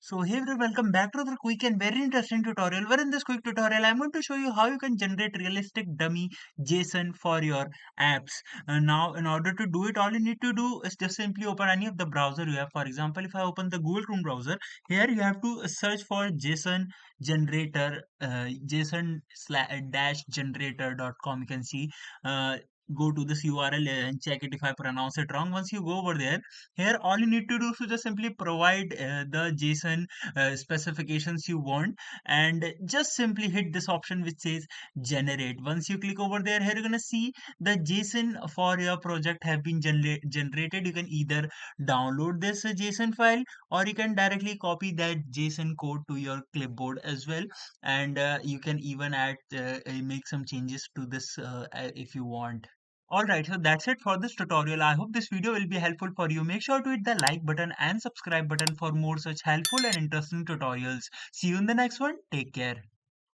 So hey everyone, welcome back to the quick and very interesting tutorial where in this quick tutorial I'm going to show you how you can generate realistic dummy JSON for your apps. Now in order to do it, all you need to do is just simply open any of the browser you have. For example, if I open the Google Chrome browser, here you have to search for JSON generator, JSON dash generator.com. You can see go to this URL and check it if I pronounce it wrong. Once you go over there, here all you need to do is to just simply provide the JSON specifications you want, and just simply hit this option which says generate. Once you click over there, here you're gonna see the JSON for your project have been generated. You can either download this JSON file, or you can directly copy that JSON code to your clipboard as well, and you can even add make some changes to this if you want. Alright, so that's it for this tutorial. I hope this video will be helpful for you. Make sure to hit the like button and subscribe button for more such helpful and interesting tutorials. See you in the next one. Take care.